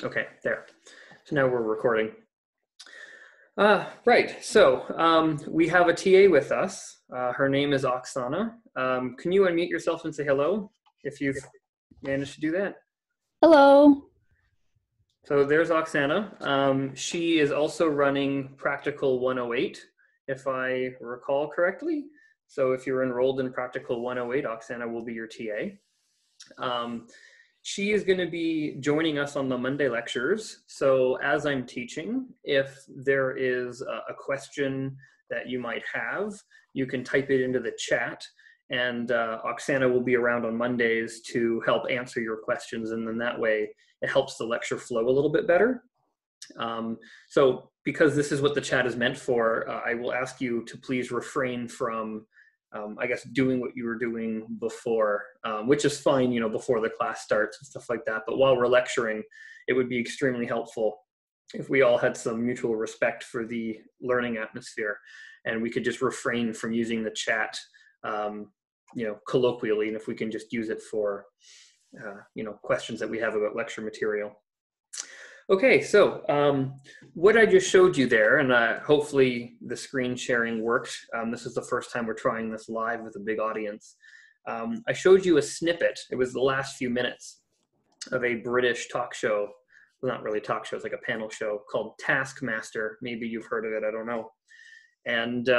Okay, there. So now we're recording. Right, so we have a TA with us. Her name is Oksana. Can you unmute yourself and say hello if you've managed to do that? Hello. So there's Oksana. She is also running Practical 108, if I recall correctly. So if you're enrolled in Practical 108, Oksana will be your TA. She is going to be joining us on the Monday lectures. So as I'm teaching, if there is a question that you might have, you can type it into the chat, and Oksana will be around on Mondays to help answer your questions, and then that way it helps the lecture flow a little bit better. So because this is what the chat is meant for, I will ask you to please refrain from I guess doing what you were doing before, which is fine, you know, before the class starts and stuff like that. But while we're lecturing, it would be extremely helpful if we all had some mutual respect for the learning atmosphere, and we could just refrain from using the chat, you know, colloquially, and if we can just use it for, you know, questions that we have about lecture material. Okay, so what I just showed you there, and hopefully the screen sharing worked. This is the first time we're trying this live with a big audience. I showed you a snippet. It was the last few minutes of a British talk show. Well, not really talk show, it's like a panel show called Taskmaster. Maybe you've heard of it, I don't know. And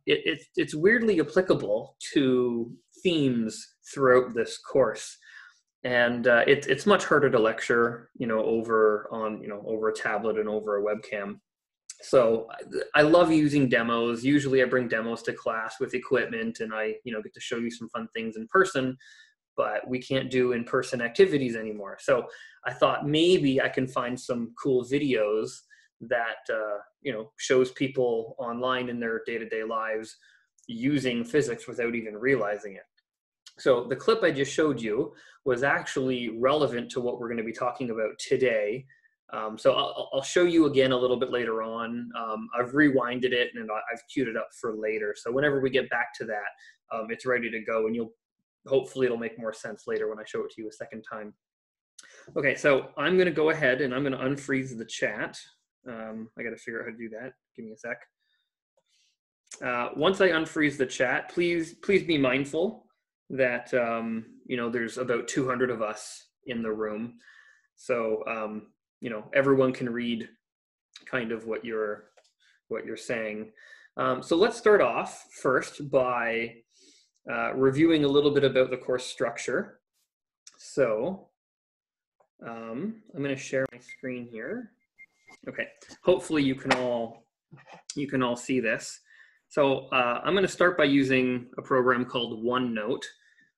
it's weirdly applicable to themes throughout this course. And it's much harder to lecture, you know, over a tablet and over a webcam. So I love using demos. Usually I bring demos to class with equipment, and I, you know, get to show you some fun things in person, but we can't do in-person activities anymore. So I thought maybe I can find some cool videos that, you know, shows people online in their day-to-day lives using physics without even realizing it. So the clip I just showed you was actually relevant to what we're going to be talking about today. So I'll show you again a little bit later on. I've rewinded it and I've queued it up for later. So whenever we get back to that, it's ready to go, and hopefully it'll make more sense later when I show it to you a second time. Okay, so I'm going to go ahead and I'm going to unfreeze the chat. I got to figure out how to do that. Give me a sec. Once I unfreeze the chat, please be mindful that you know, there's about 200 of us in the room, so you know, everyone can read kind of what you're saying. So let's start off first by reviewing a little bit about the course structure. So I'm going to share my screen here. Okay, hopefully you can all see this. So I'm going to start by using a program called OneNote.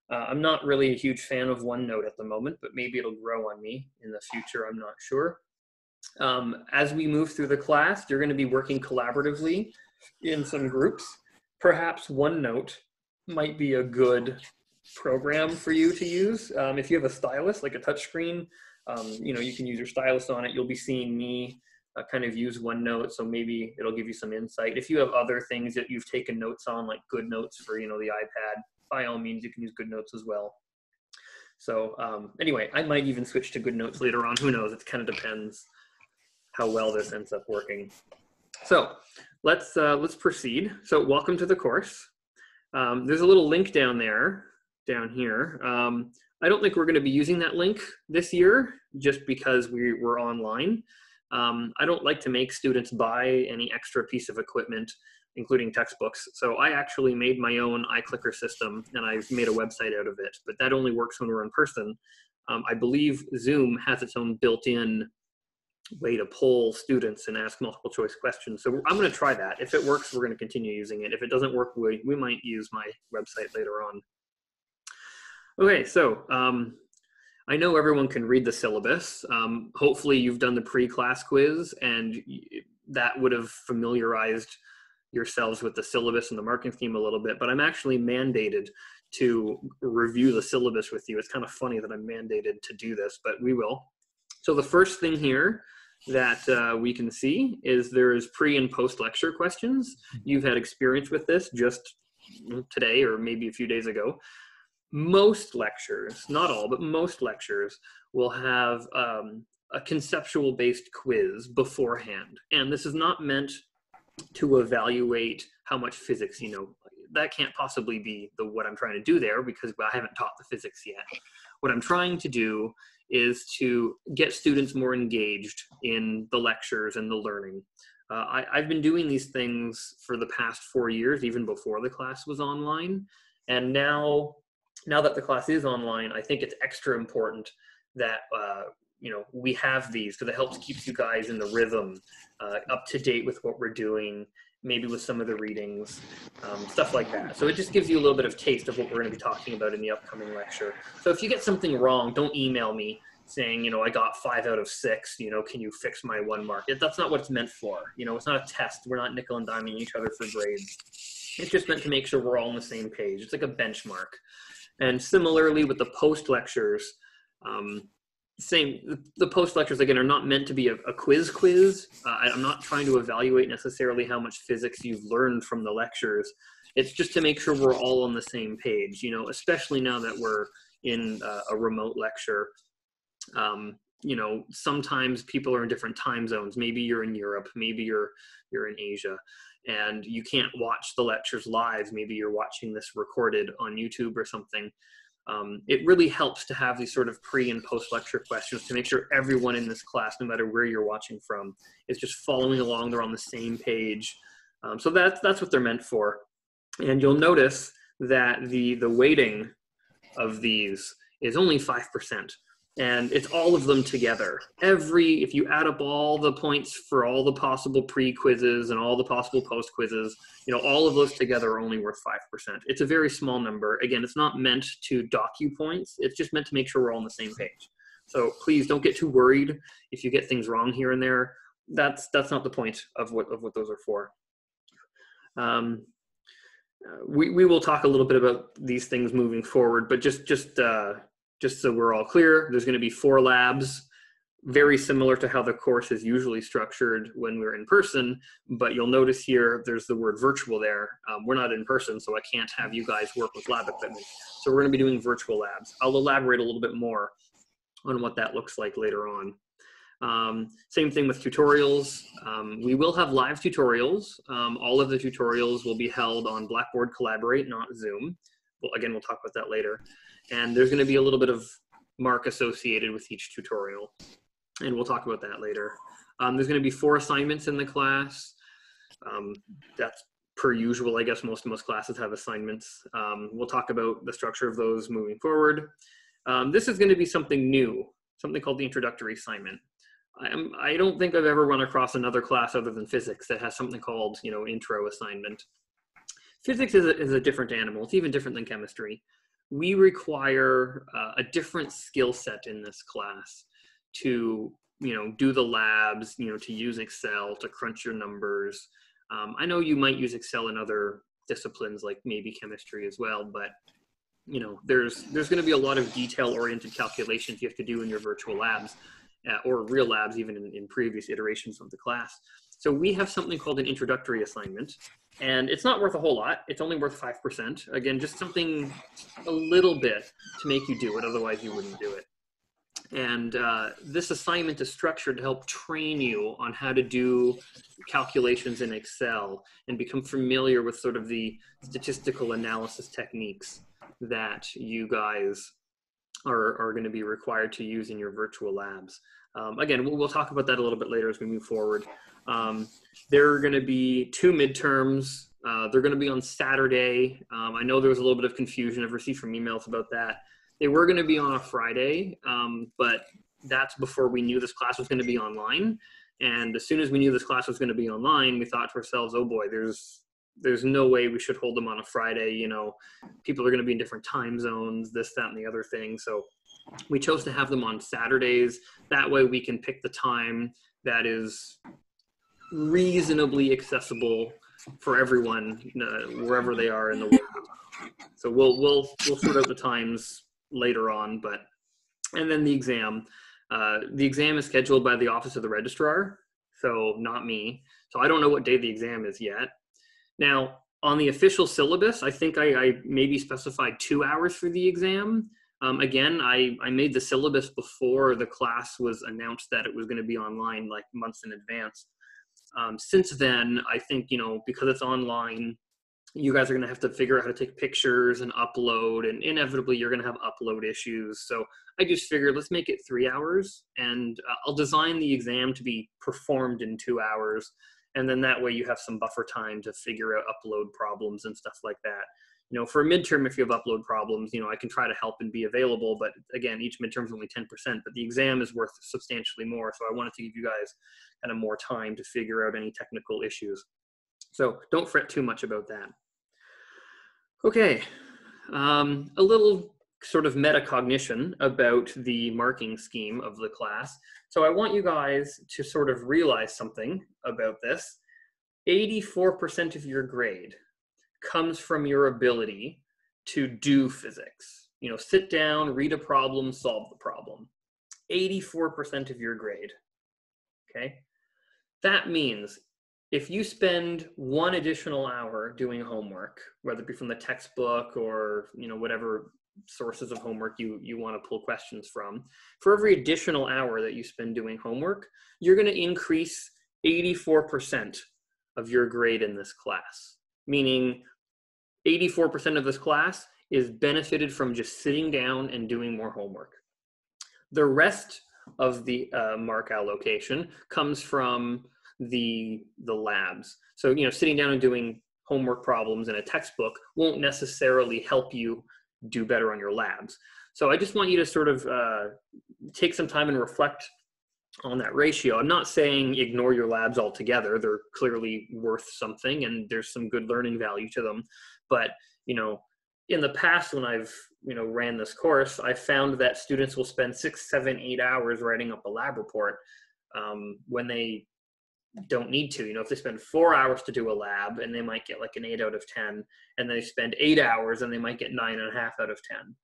I'm not really a huge fan of OneNote at the moment, but maybe it'll grow on me in the future, I'm not sure. As we move through the class, you're going to be working collaboratively in some groups. Perhaps OneNote might be a good program for you to use. If you have a stylus, like a touchscreen, you know, you can use your stylus on it. You'll be seeing me kind of use OneNote, so maybe it'll give you some insight. If you have other things that you've taken notes on, like GoodNotes for, you know, the iPad, by all means, you can use GoodNotes as well. So anyway, I might even switch to GoodNotes later on. Who knows? It kind of depends how well this ends up working. So let's proceed. So welcome to the course. There's a little link down here. I don't think we're going to be using that link this year just because we're online. I don't like to make students buy any extra piece of equipment, including textbooks. So I actually made my own iClicker system, and I've made a website out of it, but that only works when we're in person. I believe Zoom has its own built-in way to poll students and ask multiple choice questions. So I'm going to try that. If it works, we're going to continue using it. If it doesn't work, we might use my website later on. Okay, so I know everyone can read the syllabus. Hopefully you've done the pre-class quiz, and that would have familiarized yourselves with the syllabus and the marking scheme a little bit, but I'm actually mandated to review the syllabus with you. It's kind of funny that I'm mandated to do this, but we will. So the first thing here that we can see is there is pre and post lecture questions. You've had experience with this just today or maybe a few days ago. Most lectures, not all, but most lectures will have a conceptual based quiz beforehand. And this is not meant to evaluate how much physics you know. That can't possibly be what I'm trying to do there, because I haven't taught the physics yet. What I'm trying to do is to get students more engaged in the lectures and the learning. I've been doing these things for the past 4 years, even before the class was online. And now that the class is online, I think it's extra important that you know, we have these, because it helps keep you guys in the rhythm, up to date with what we're doing, maybe with some of the readings, stuff like that. So it just gives you a little bit of taste of what we're going to be talking about in the upcoming lecture. So if you get something wrong, don't email me saying, you know, I got 5 out of 6, you know, can you fix my 1 mark? That's not what it's meant for. You know, it's not a test. We're not nickel and diming each other for grades. It's just meant to make sure we're all on the same page. It's like a benchmark. And similarly with the post lectures, the post lectures, again, are not meant to be a quiz. I'm not trying to evaluate necessarily how much physics you've learned from the lectures. It's just to make sure we're all on the same page, you know, especially now that we're in a remote lecture. You know, sometimes people are in different time zones. Maybe you're in Europe, maybe you're in Asia, and you can't watch the lectures live. Maybe you're watching this recorded on YouTube or something. It really helps to have these sort of pre and post lecture questions to make sure everyone in this class, no matter where you're watching from, is just following along. They're on the same page. So that's what they're meant for. And you'll notice that the weighting of these is only 5%. And it's all of them together. If you add up all the points for all the possible pre-quizzes and all the possible post-quizzes, you know, all of those together are only worth 5%. It's a very small number. Again, it's not meant to dock you points. It's just meant to make sure we're all on the same page. So please don't get too worried if you get things wrong here and there. That's not the point of what those are for. We will talk a little bit about these things moving forward, but just so we're all clear, there's going to be 4 labs, very similar to how the course is usually structured when we're in person, but you'll notice here there's the word virtual there. We're not in person, so I can't have you guys work with lab equipment. So we're going to be doing virtual labs. I'll elaborate a little bit more on what that looks like later on. Same thing with tutorials. We will have live tutorials. All of the tutorials will be held on Blackboard Collaborate, not Zoom. Well, again, we'll talk about that later. And there's going to be a little bit of mark associated with each tutorial, and we'll talk about that later. There's going to be 4 assignments in the class. That's per usual. I guess most classes have assignments. We'll talk about the structure of those moving forward. This is going to be something new, something called the introductory assignment. I don't think I've ever run across another class other than physics that has something called, you know, intro assignment. Physics is a different animal. It's even different than chemistry. We require a different skill set in this class to, you know, do the labs, you know, to use Excel, to crunch your numbers. I know you might use Excel in other disciplines, like maybe chemistry as well, but, you know, there's going to be a lot of detail-oriented calculations you have to do in your virtual labs, or real labs, even in previous iterations of the class. So we have something called an introductory assignment, and it's not worth a whole lot. It's only worth 5%. Again, just something a little bit to make you do it, otherwise you wouldn't do it. And this assignment is structured to help train you on how to do calculations in Excel and become familiar with sort of the statistical analysis techniques that you guys are going to be required to use in your virtual labs. Again, we'll talk about that a little bit later as we move forward. There are going to be 2 midterms. They're going to be on Saturday. I know there was a little bit of confusion. I've received some emails about that. They were going to be on a Friday, but that's before we knew this class was going to be online. And as soon as we knew this class was going to be online, we thought to ourselves, oh boy, there's no way we should hold them on a Friday. You know, people are going to be in different time zones, this, that, and the other thing. So we chose to have them on Saturdays. That way we can pick the time that is reasonably accessible for everyone, wherever they are in the world. So we'll sort out the times later on, and then the exam. The exam is scheduled by the Office of the Registrar, so not me. So I don't know what day the exam is yet. Now, on the official syllabus, I think I maybe specified 2 hours for the exam. Again, I made the syllabus before the class was announced that it was going to be online, like months in advance. Since then, I think, because it's online, you guys are going to have to figure out how to take pictures and upload, and inevitably you're going to have upload issues. So I just figured, let's make it 3 hours, and I'll design the exam to be performed in 2 hours. And then that way you have some buffer time to figure out upload problems and stuff like that. For a midterm, if you have upload problems, I can try to help and be available. But again, each midterm is only 10%, but the exam is worth substantially more. So I wanted to give you guys kind of more time to figure out any technical issues. So don't fret too much about that. Okay, a little sort of metacognition about the marking scheme of the class. So I want you guys to sort of realize something about this. 84% of your grade comes from your ability to do physics. Sit down, read a problem, solve the problem. 84% of your grade, okay? That means if you spend 1 additional hour doing homework, whether it be from the textbook or whatever sources of homework you want to pull questions from, for every additional hour that you spend doing homework, you're going to increase 84% of your grade in this class. Meaning 84% of this class is benefited from just sitting down and doing more homework. The rest of the mark allocation comes from the labs. So, sitting down and doing homework problems in a textbook won't necessarily help you do better on your labs. So I just want you to sort of take some time and reflect on that ratio. I'm not saying ignore your labs altogether. They're clearly worth something and there's some good learning value to them. But, in the past when I've, ran this course, I found that students will spend 6, 7, 8 hours writing up a lab report when they don't need to. If they spend 4 hours to do a lab and they might get like an 8 out of 10, and they spend 8 hours and they might get 9.5 out of 10.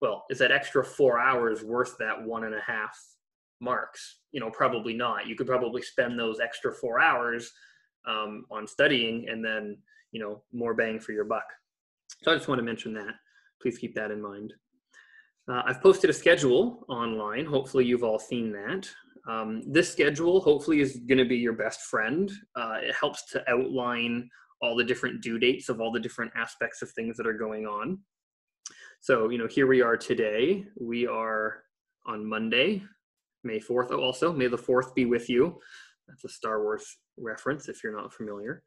Well, is that extra 4 hours worth that 1.5 marks? Probably not. You could probably spend those extra 4 hours on studying and then, more bang for your buck. So I just want to mention that. Please keep that in mind. I've posted a schedule online. Hopefully you've all seen that. This schedule hopefully is going to be your best friend. It helps to outline all the different due dates of all the different aspects of things that are going on. So, here we are today. We are on Monday, May 4th. Oh, also, may the 4th be with you. That's a Star Wars reference if you're not familiar.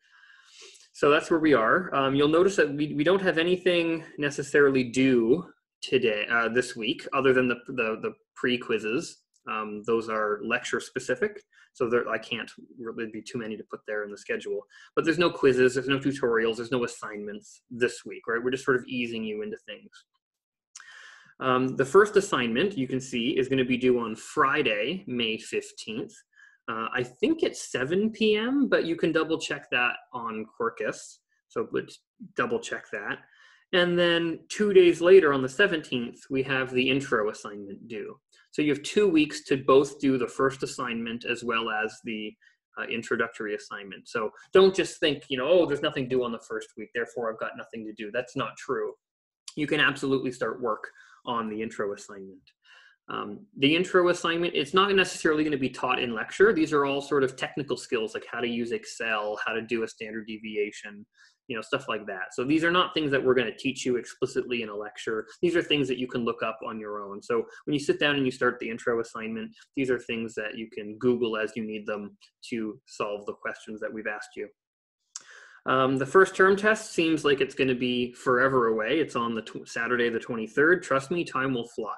So that's where we are. You'll notice that we don't have anything necessarily due today, this week, other than the pre-quizzes. Those are lecture specific, so I can't really be too many to put there in the schedule. But there's no quizzes, there's no tutorials, there's no assignments this week, right? We're just sort of easing you into things. The first assignment you can see is going to be due on Friday, May 15th. I think it's 7 p.m., but you can double check that on Quarkus. So let's double check that. And then 2 days later on the 17th, we have the intro assignment due. So you have 2 weeks to both do the first assignment as well as the introductory assignment. So don't just think, oh, there's nothing due on the first week, therefore I've got nothing to do. That's not true. You can absolutely start work on the intro assignment. The intro assignment, it's not necessarily going to be taught in lecture. These are all sort of technical skills like how to use Excel, how to do a standard deviation, stuff like that. So these are not things that we're going to teach you explicitly in a lecture. These are things that you can look up on your own. So when you sit down and you start the intro assignment, these are things that you can Google as you need them to solve the questions that we've asked you. The first term test seems like it's going to be forever away. It's on the Saturday the 23rd. Trust me, time will fly.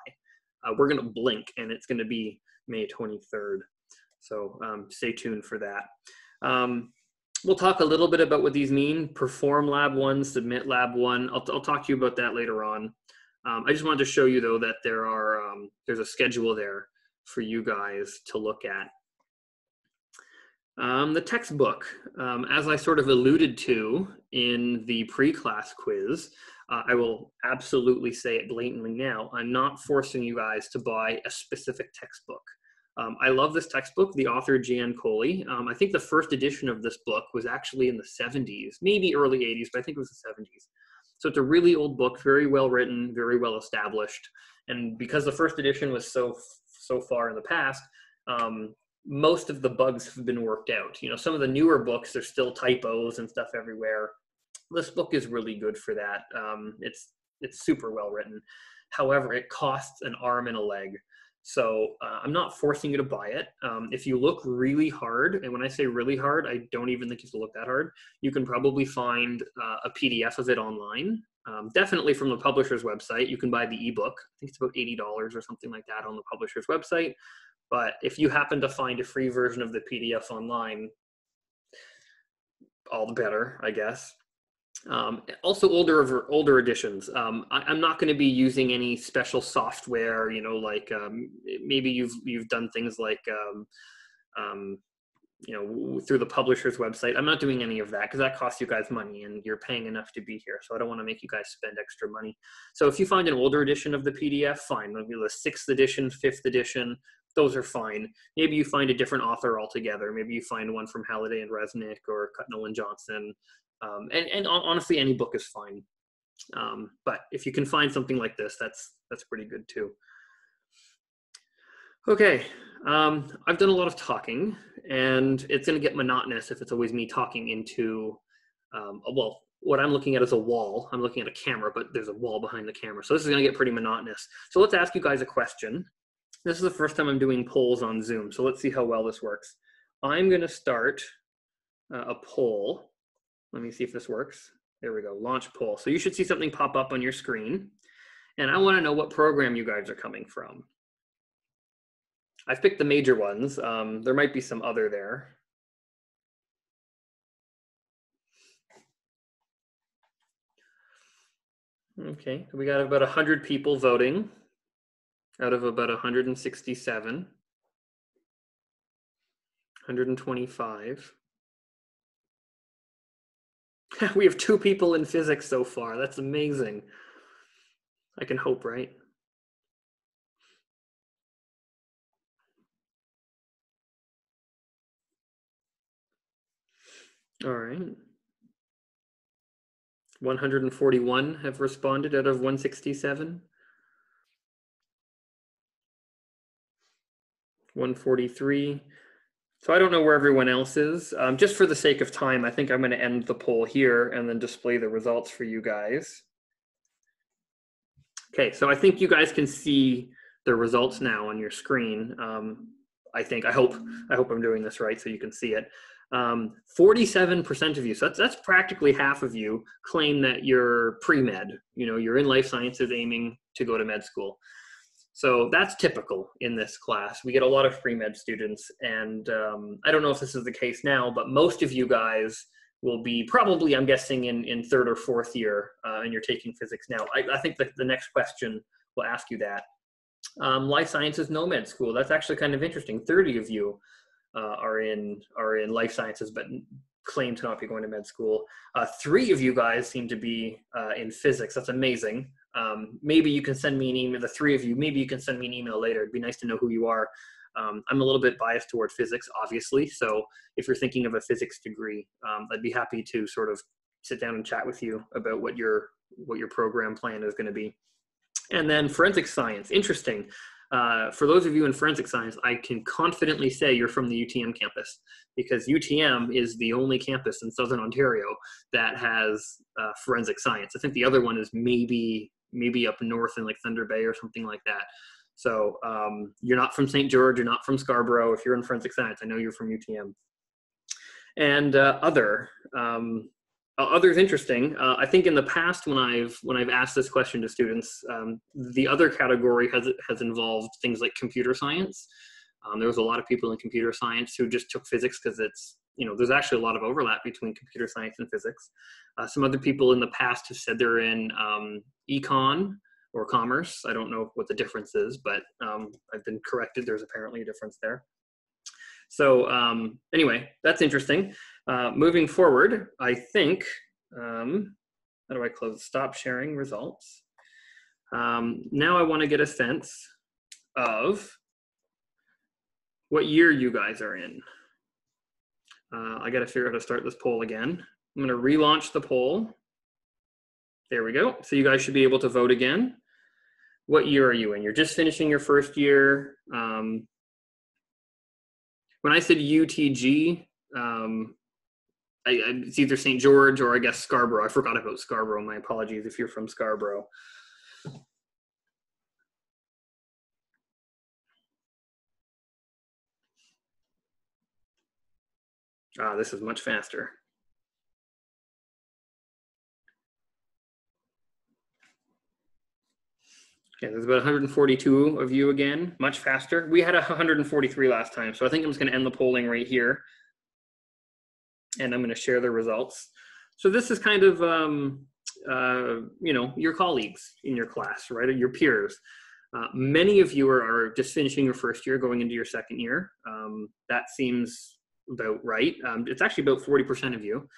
We're going to blink and it's going to be May 23rd. So stay tuned for that. We'll talk a little bit about what these mean. Perform lab 1, submit lab 1. I'll talk to you about that later on. I just wanted to show you though that there's a schedule there for you guys to look at. The textbook, as I sort of alluded to in the pre-class quiz, I will absolutely say it blatantly now. I'm not forcing you guys to buy a specific textbook. I love this textbook, the author Jan Coley. I think the first edition of this book was actually in the 70s, maybe early 80s, but I think it was the 70s. So it's a really old book, very well written, very well established. And because the first edition was so far in the past, most of the bugs have been worked out. You know, some of the newer books, there's still typos and stuff everywhere. This book is really good for that. It's super well written. However, it costs an arm and a leg. So I'm not forcing you to buy it. If you look really hard, and when I say really hard, I don't even think you have to look that hard, you can probably find a PDF of it online. Definitely from the publisher's website. You can buy the ebook. I think it's about $80 or something like that on the publisher's website. But if you happen to find a free version of the PDF online, all the better, I guess. Also older editions. I'm not going to be using any special software, you know, like maybe you've done things like you know, through the publisher's website. I'm not doing any of that because that costs you guys money and you're paying enough to be here. So I don't want to make you guys spend extra money. So if you find an older edition of the PDF, fine. Maybe the 6th edition, 5th edition, those are fine. Maybe you find a different author altogether. Maybe you find one from Halliday and Resnick or Cutnell and Johnson. And honestly, any book is fine. But if you can find something like this, that's pretty good too. Okay, I've done a lot of talking, and it's going to get monotonous if it's always me talking into, well, what I'm looking at is a wall. I'm looking at a camera, but there's a wall behind the camera. So this is going to get pretty monotonous. So let's ask you guys a question. This is the first time I'm doing polls on Zoom, so let's see how well this works. I'm going to start a poll. Let me see if this works. There we go, launch poll. So you should see something pop up on your screen. And I want to know what program you guys are coming from. I've picked the major ones. There might be some other there. Okay, we got about 100 people voting out of about 167, 125. We have 2 people in physics so far. That's amazing. I can hope, right? All right. 141 have responded out of 167. 143. So I don't know where everyone else is. Just for the sake of time, I think I'm going to end the poll here and then display the results for you guys. Okay, so I think you guys can see the results now on your screen. I hope I'm doing this right so you can see it. 47% of you, so that's practically half of you, claim that you're pre-med. You know, you're in life sciences aiming to go to med school. So that's typical in this class. We get a lot of pre-med students, and I don't know if this is the case now, but most of you guys will be probably, I'm guessing, in 3rd or 4th year, and you're taking physics now. I think that the next question will ask you that. Life sciences, no med school. That's actually kind of interesting. 30 of you are in life sciences, but claim to not be going to med school. 3 of you guys seem to be in physics. That's amazing. Maybe you can send me an email, the 3 of you, maybe you can send me an email later. It'd be nice to know who you are. I'm a little bit biased toward physics, obviously. So if you're thinking of a physics degree, I'd be happy to sort of sit down and chat with you about what your program plan is going to be. And then forensic science, interesting. For those of you in forensic science, I can confidently say you're from the UTM campus, because UTM is the only campus in Southern Ontario that has forensic science. I think the other one is maybe up north in like Thunder Bay or something like that. So you're not from St. George, you're not from Scarborough. If you're in forensic science, I know you're from UTM. And other's interesting. I think in the past when I've asked this question to students, the other category has involved things like computer science. There was a lot of people in computer science who just took physics because it's, you know, there's actually a lot of overlap between computer science and physics. Some other people in the past have said they're in econ or commerce. I don't know what the difference is, but I've been corrected. There's apparently a difference there. So anyway, that's interesting. Moving forward, I think, how do I close? Stop sharing results. Now I want to get a sense of what year you guys are in. I got to figure out how to start this poll again. I'm going to relaunch the poll. There we go. So you guys should be able to vote again. What year are you in? You're just finishing your first year. When I said UTG, it's either St. George or I guess Scarborough. I forgot about Scarborough. My apologies if you're from Scarborough. This is much faster. Okay, there's about 142 of you again, much faster. We had 143 last time, so I think I'm just going to end the polling right here. And I'm going to share the results. So this is kind of, you know, your colleagues in your class, right? Your peers. Many of you are just finishing your first year, going into your second year. That seems about right. It's actually about 40% of you.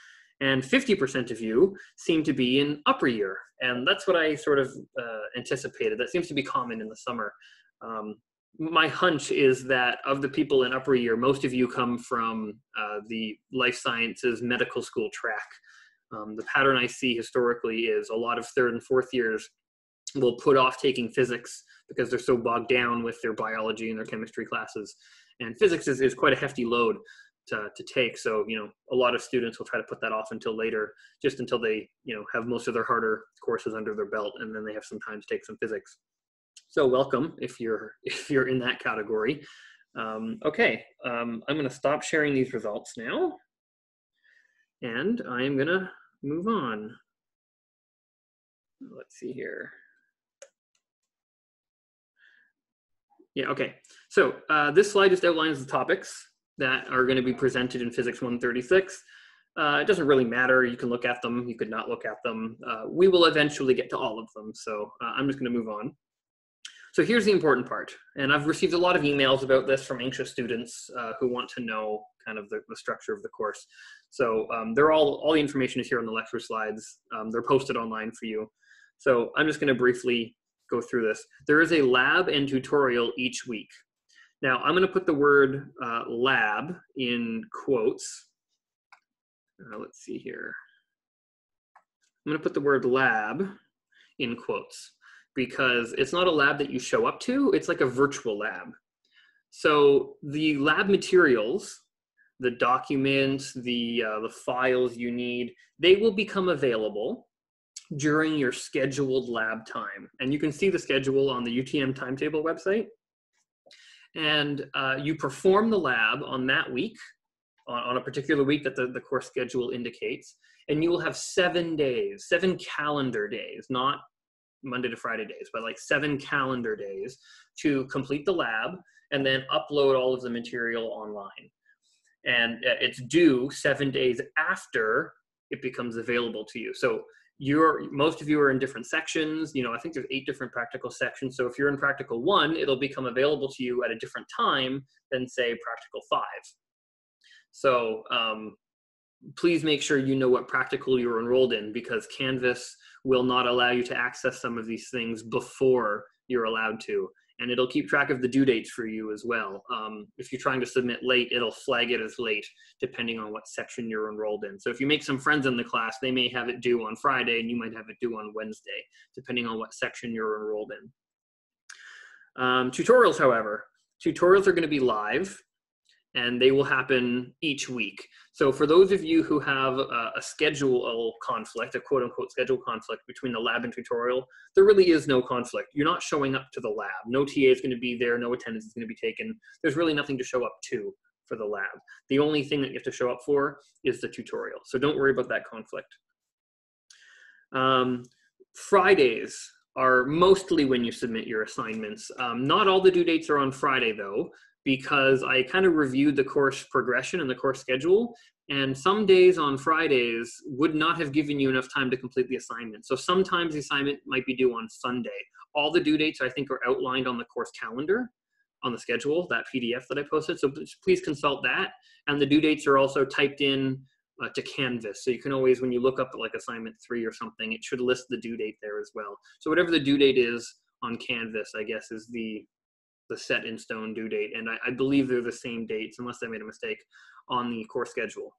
And 50% of you seem to be in upper year. And that's what I sort of anticipated. That seems to be common in the summer. My hunch is that of the people in upper year, most of you come from the life sciences medical school track. The pattern I see historically is a lot of third and fourth years will put off taking physics because they're so bogged down with their biology and their chemistry classes. And physics is quite a hefty load to take. So, you know, a lot of students will try to put that off until later, just until they, you know, have most of their harder courses under their belt, and then they have some time to take some physics. So welcome if you're in that category. Okay, I'm going to stop sharing these results now, and I'm going to move on. Let's see here. Yeah, okay. So this slide just outlines the topics that are going to be presented in Physics 136. It doesn't really matter. You can look at them. You could not look at them. We will eventually get to all of them. So I'm just going to move on. So here's the important part. And I've received a lot of emails about this from anxious students who want to know kind of the structure of the course. So they're all the information is here on the lecture slides. They're posted online for you. So I'm just going to briefly go through this. There is a lab and tutorial each week. Now, I'm going to put the word lab in quotes. Let's see here. I'm going to put the word lab in quotes because it's not a lab that you show up to. It's like a virtual lab. So the lab materials, the documents, the files you need, they will become available during your scheduled lab time. And you can see the schedule on the UTM timetable website. And you perform the lab on that week, on a particular week that the course schedule indicates, and you will have 7 days, 7 calendar days, not Monday to Friday days, but like 7 calendar days to complete the lab and then upload all of the material online. And it's due 7 days after it becomes available to you. So most of you are in different sections. You know, I think there's 8 different practical sections. So if you're in practical 1, it'll become available to you at a different time than say practical 5. So please make sure you know what practical you're enrolled in, because Canvas will not allow you to access some of these things before you're allowed to. And it'll keep track of the due dates for you as well. If you're trying to submit late, it'll flag it as late depending on what section you're enrolled in. So if you make some friends in the class, they may have it due on Friday and you might have it due on Wednesday, depending on what section you're enrolled in. Tutorials, however, tutorials are going to be live and they will happen each week. So for those of you who have a schedule conflict, a quote unquote schedule conflict between the lab and tutorial, there really is no conflict. You're not showing up to the lab. No TA is going to be there. No attendance is going to be taken. There's really nothing to show up to for the lab. The only thing that you have to show up for is the tutorial. So don't worry about that conflict. Fridays are mostly when you submit your assignments. Not all the due dates are on Friday though, because I kind of reviewed the course progression and the course schedule, and some days on Fridays would not have given you enough time to complete the assignment. So sometimes the assignment might be due on Sunday. All the due dates I think are outlined on the course calendar, on the schedule, that PDF that I posted. So please consult that. And the due dates are also typed in to Canvas. So you can always, when you look up like assignment 3 or something, it should list the due date there as well. So whatever the due date is on Canvas, I guess, is the set in stone due date. And I believe they're the same dates, unless I made a mistake, on the course schedule.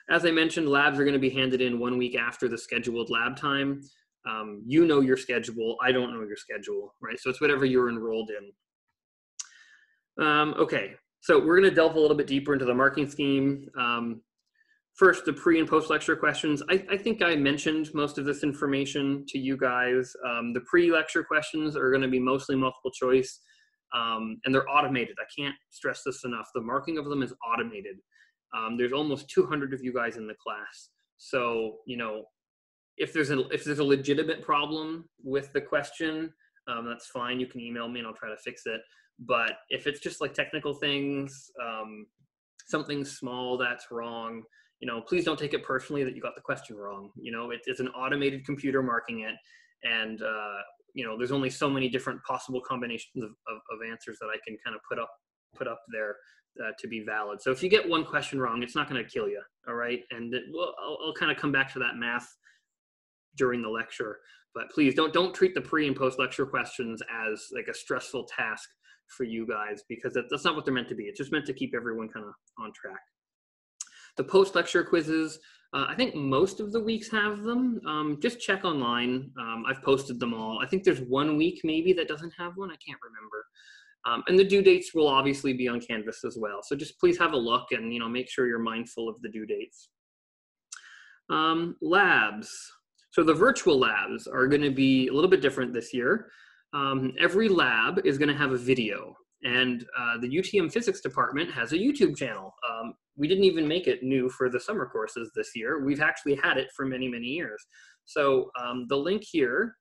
As I mentioned, labs are going to be handed in 1 week after the scheduled lab time. You know your schedule. I don't know your schedule, right? So it's whatever you're enrolled in. Okay, so we're going to delve a little bit deeper into the marking scheme. First, the pre and post lecture questions. I think I mentioned most of this information to you guys. The pre-lecture questions are going to be mostly multiple choice, and they're automated. I can't stress this enough. The marking of them is automated. There's almost 200 of you guys in the class. So, you know, if there's a legitimate problem with the question, that's fine. You can email me and I'll try to fix it. But if it's just like technical things, something small that's wrong, you know, please don't take it personally that you got the question wrong. You know, it's an automated computer marking it, and you know, there's only so many different possible combinations of answers that I can kind of put up there to be valid. So if you get one question wrong, it's not going to kill you, all right? And I'll kind of come back to that math during the lecture, but please don't treat the pre and post lecture questions as like a stressful task for you guys, because that's not what they're meant to be. It's just meant to keep everyone kind of on track. The post-lecture quizzes, I think most of the weeks have them. Just check online. I've posted them all. I think there's 1 week maybe that doesn't have one. I can't remember. And the due dates will obviously be on Canvas as well. So just please have a look and, you know, make sure you're mindful of the due dates. Labs. So the virtual labs are going to be a little bit different this year. Every lab is going to have a video. And the UTM physics department has a YouTube channel. We didn't even make it new for the summer courses this year. We've actually had it for many, many years. So the link here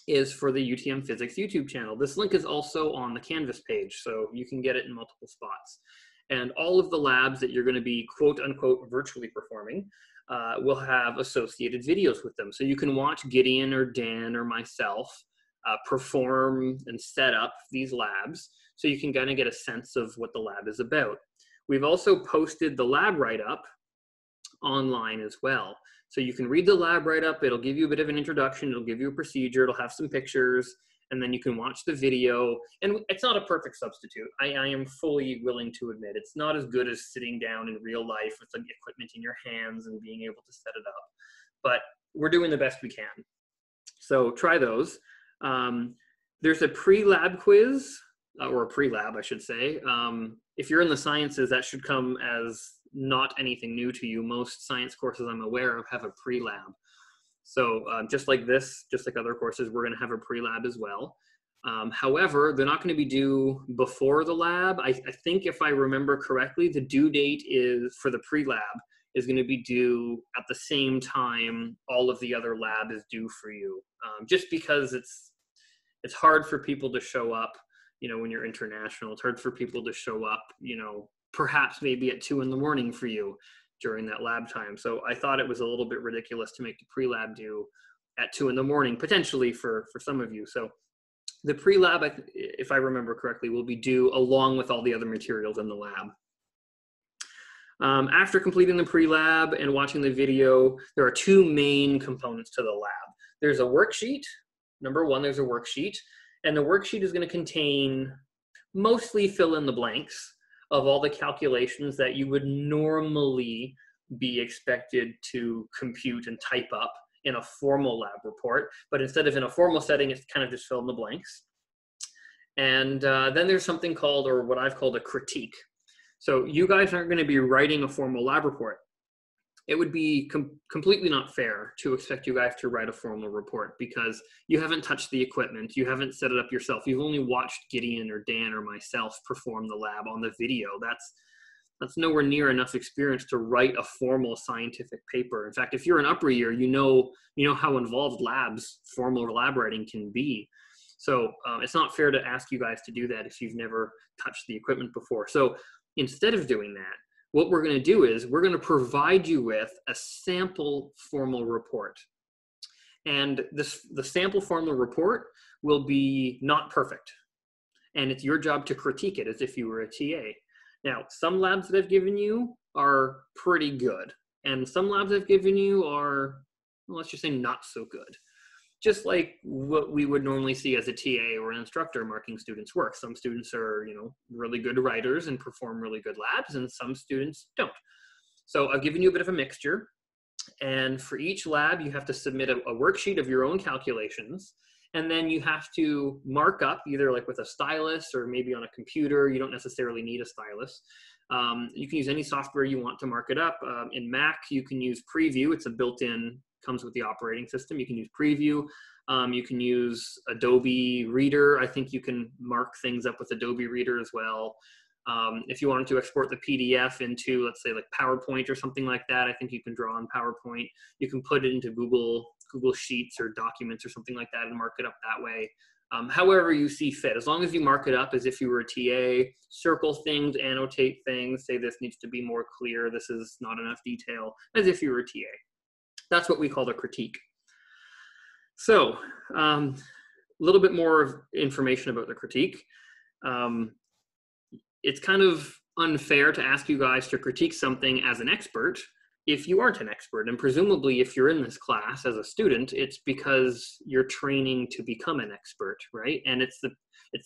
is for the UTM physics YouTube channel. This link is also on the Canvas page, so you can get it in multiple spots. And all of the labs that you're going to be quote unquote virtually performing will have associated videos with them. So you can watch Gideon or Dan or myself perform and set up these labs, so you can kind of get a sense of what the lab is about. We've also posted the lab write-up online as well. So you can read the lab write-up. It'll give you a bit of an introduction. It'll give you a procedure. It'll have some pictures, and then you can watch the video. And it's not a perfect substitute. I am fully willing to admit it's not as good as sitting down in real life with the equipment in your hands and being able to set it up. But we're doing the best we can. So try those. There's a pre-lab quiz, or a pre-lab, I should say. If you're in the sciences, that should come as not anything new to you. Most science courses I'm aware of have a pre-lab. So just like this, just like other courses, we're going to have a pre-lab as well. However, they're not going to be due before the lab. I think if I remember correctly, the due date is for the pre-lab is going to be due at the same time all of the other lab is due for you. Just because it's hard for people to show up, you know, when you're international. It's hard for people to show up, you know, perhaps maybe at 2 in the morning for you during that lab time. So I thought it was a little bit ridiculous to make the pre-lab due at 2 in the morning, potentially for some of you. So the pre-lab, if I remember correctly, will be due along with all the other materials in the lab. After completing the pre-lab and watching the video, there are 2 main components to the lab. There's a worksheet. Number 1, there's a worksheet. And the worksheet is going to contain mostly fill in the blanks of all the calculations that you would normally be expected to compute and type up in a formal lab report. But instead of in a formal setting, it's kind of just fill in the blanks. And then there's something called, or what I've called, a critique. So you guys aren't going to be writing a formal lab report. It would be completely not fair to expect you guys to write a formal report because you haven't touched the equipment, you haven't set it up yourself, you've only watched Gideon or Dan or myself perform the lab on the video. That's nowhere near enough experience to write a formal scientific paper. In fact, if you're an upper year, you know how involved formal lab writing can be. So it's not fair to ask you guys to do that if you've never touched the equipment before. So instead of doing that, what we're going to do is we're going to provide you with a sample formal report. And the sample formal report will be not perfect. And it's your job to critique it as if you were a TA. Now, some labs that I've given you are pretty good. And some labs I've given you are, well, let's just say not so good. Just like what we would normally see as a TA or an instructor marking students' work. Some students are, really good writers and perform really good labs, and some students don't. So I've given you a bit of a mixture. And for each lab, you have to submit a worksheet of your own calculations. And then you have to mark up either like with a stylus or maybe on a computer. You don't necessarily need a stylus. You can use any software you want to mark it up. In Mac, you can use Preview. It's a built-in, comes with the operating system. You can use Preview. You can use Adobe Reader. I think you can mark things up with Adobe Reader as well. If you wanted to export the PDF into, let's say, like PowerPoint or something like that, I think you can draw on PowerPoint. You can put it into Google Sheets or documents or something like that and mark it up that way. However you see fit, as long as you mark it up as if you were a TA, circle things, annotate things, say this needs to be more clear, this is not enough detail, as if you were a TA. That's what we call the critique. So a little bit more information about the critique. It's kind of unfair to ask you guys to critique something as an expert if you aren't an expert. And presumably if you're in this class as a student, it's because you're training to become an expert, right? And it's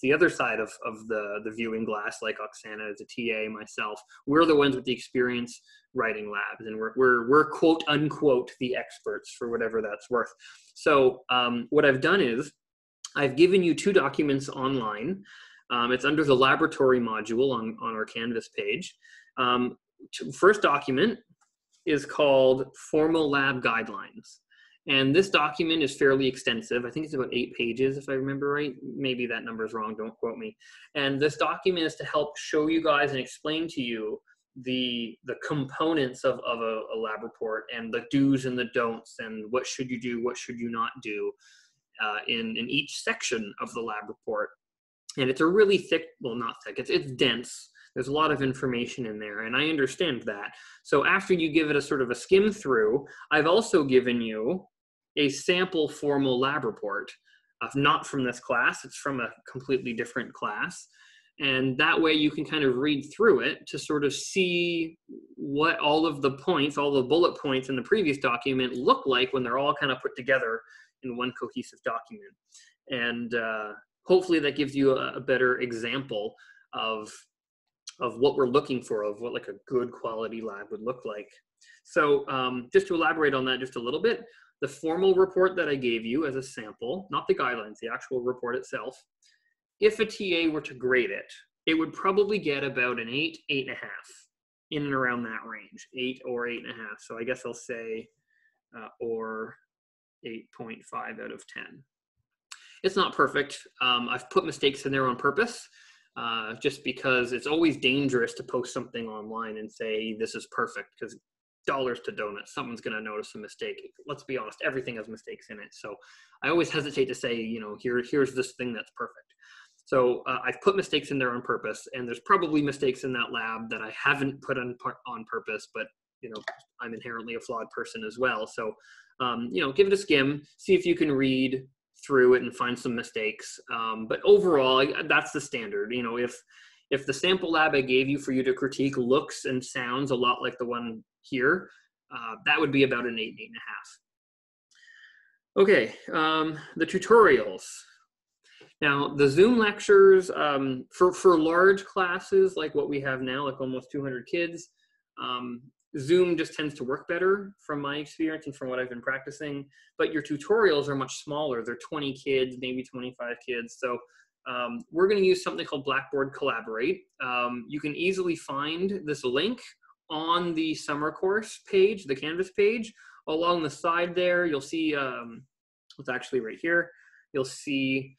the other side of the viewing glass, like Oksana as a TA, myself. We're the ones with the experience writing labs, and we're quote unquote the experts, for whatever that's worth. So what I've done is I've given you 2 documents online. It's under the laboratory module on our Canvas page. First document is called Formal Lab Guidelines. And this document is fairly extensive. I think it's about 8 pages, if I remember right. Maybe that number is wrong, don't quote me. And this document is to help show you guys and explain to you the components of a lab report and the do's and the don'ts and what should you do, what should you not do in each section of the lab report. And it's a really thick, well, not thick, it's dense. There's a lot of information in there, and I understand that. So after you give it a sort of a skim through, I've also given you a sample formal lab report, not from this class, it's from a completely different class. And that way you can kind of read through it to sort of see what all of the points, all the bullet points in the previous document look like when they're all kind of put together in one cohesive document. And hopefully that gives you a better example of what we're looking for, of what like a good quality lab would look like. So just to elaborate on that just a little bit, the formal report that I gave you as a sample, not the guidelines, the actual report itself, if a TA were to grade it, it would probably get about an 8, 8.5, in and around that range, 8 or 8.5. So I guess I'll say or 8.5 out of 10. It's not perfect. I've put mistakes in there on purpose, just because it's always dangerous to post something online and say this is perfect, because dollars to donuts, someone's going to notice a mistake. Let's be honest, everything has mistakes in it. So I always hesitate to say, you know, here's this thing that's perfect. So I've put mistakes in there on purpose, and there's probably mistakes in that lab that I haven't put on purpose, but you know, I'm inherently a flawed person as well. So you know, give it a skim, see if you can read through it and find some mistakes. But overall, that's the standard. You know, if the sample lab I gave you for you to critique looks and sounds a lot like the one here, that would be about an 8, 8.5. Okay, the tutorials. Now, the Zoom lectures, for large classes like what we have now, like almost 200 kids, Zoom just tends to work better from my experience and from what I've been practicing, but your tutorials are much smaller. They're 20 kids, maybe 25 kids. So we're going to use something called Blackboard Collaborate. You can easily find this link on the summer course page, the Canvas page. Along the side there, you'll see, it's actually right here, you'll see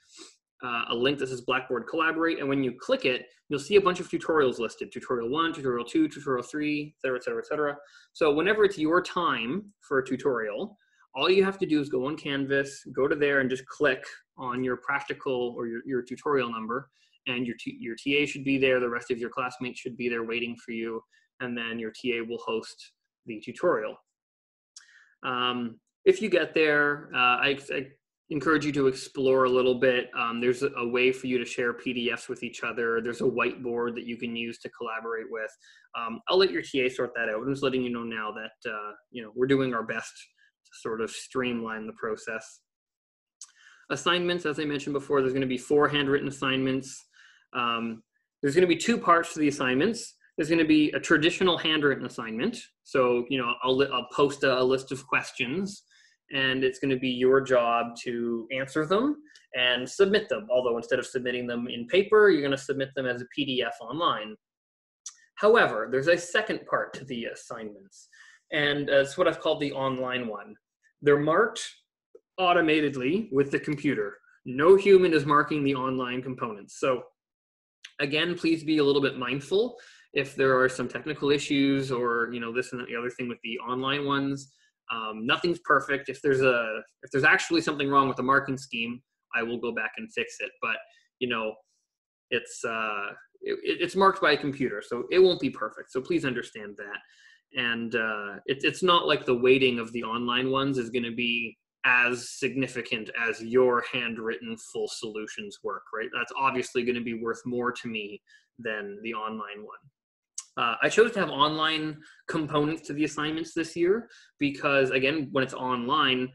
a link that says Blackboard Collaborate, and when you click it, you'll see a bunch of tutorials listed, tutorial 1, tutorial 2, tutorial 3, et cetera, et cetera, et cetera. So whenever it's your time for a tutorial, all you have to do is go on Canvas, go to there and just click on your practical or your tutorial number, and your TA should be there, the rest of your classmates should be there waiting for you, and then your TA will host the tutorial. If you get there, I encourage you to explore a little bit. There's a way for you to share PDFs with each other. There's a whiteboard that you can use to collaborate with. I'll let your TA sort that out. I'm just letting you know now that you know, we're doing our best to sort of streamline the process. Assignments, as I mentioned before, there's going to be 4 handwritten assignments. There's going to be 2 parts to the assignments. There's going to be a traditional handwritten assignment. So, you know, I'll post a list of questions, and it's going to be your job to answer them and submit them. Although instead of submitting them in paper, you're going to submit them as a PDF online. However, there's a second part to the assignments, and it's what I've called the online one. They're marked automatically with the computer. No human is marking the online components. So again, please be a little bit mindful if there are some technical issues or, you know, this and the other thing with the online ones. Nothing's perfect. If there's actually something wrong with the marking scheme, I will go back and fix it. But, you know, it's marked by a computer, so it won't be perfect. So please understand that. And it's not like the weighting of the online ones is going to be as significant as your handwritten full solutions work, right? That's obviously going to be worth more to me than the online one. I chose to have online components to the assignments this year because, again, when it's online,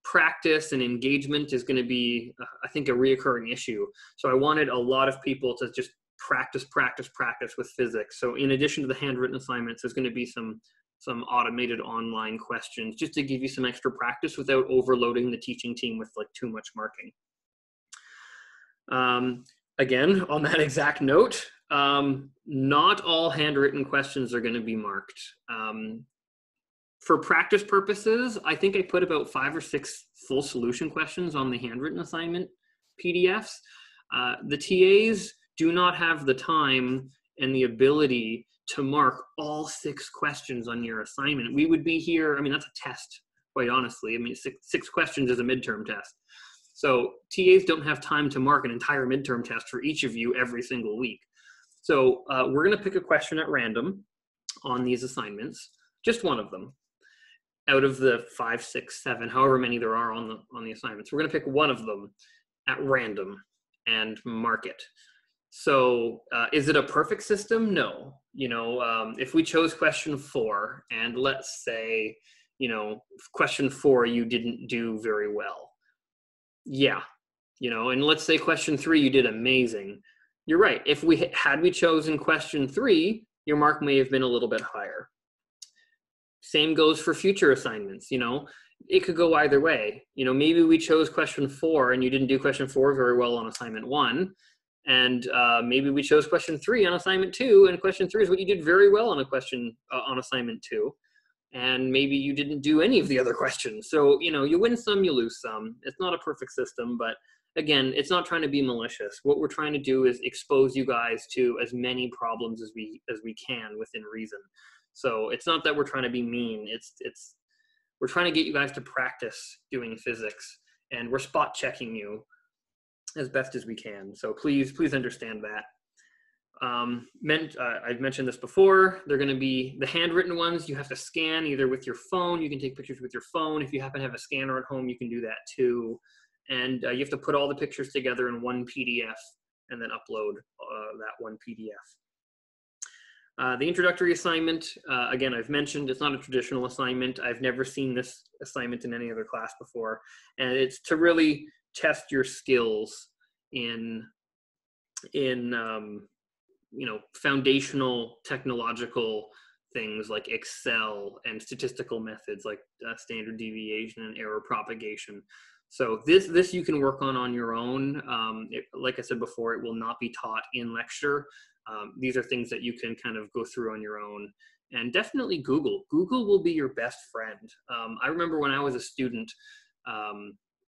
practice and engagement is going to be, I think, a reoccurring issue. So I wanted a lot of people to just practice with physics. So in addition to the handwritten assignments, there's going to be some automated online questions just to give you some extra practice without overloading the teaching team with like too much marking. Again, on that exact note, not all handwritten questions are going to be marked. For practice purposes, I think I put about 5 or 6 full solution questions on the handwritten assignment PDFs. The TAs do not have the time and the ability to mark all 6 questions on your assignment. We would be here, I mean, that's a test, quite honestly. I mean, six questions is a midterm test. So TAs don't have time to mark an entire midterm test for each of you every single week. So we're gonna pick a question at random on these assignments, just one of them. Out of the 5, 6, 7, however many there are on the assignments, we're gonna pick one of them at random and mark it. So is it a perfect system? No. You know, if we chose question 4 and let's say, you know, question 4 you didn't do very well. Yeah, you know, and let's say question 3 you did amazing. You're right. If had we chosen question 3, your mark may have been a little bit higher. Same goes for future assignments. You know, it could go either way. You know, maybe we chose question 4 and you didn't do question 4 very well on assignment 1. And maybe we chose question 3 on assignment 2, and question 3 is what you did very well on on assignment 2. And maybe you didn't do any of the other questions. So, you know, you win some, you lose some. It's not a perfect system, but again, it's not trying to be malicious. What we're trying to do is expose you guys to as many problems as we can within reason. So it's not that we're trying to be mean. We're trying to get you guys to practice doing physics, and we're spot checking you as best as we can. So please understand that. I've mentioned this before. They're going to be the handwritten ones. You have to scan either with your phone. You can take pictures with your phone. If you happen to have a scanner at home, you can do that too. And you have to put all the pictures together in one PDF and then upload that one PDF. The introductory assignment, again, I've mentioned it's not a traditional assignment. I've never seen this assignment in any other class before. And it's to really test your skills in you know, foundational technological things like Excel and statistical methods like standard deviation and error propagation. So this you can work on your own. Like I said before, it will not be taught in lecture. These are things that you can kind of go through on your own. And definitely Google. Google will be your best friend. I remember when I was a student,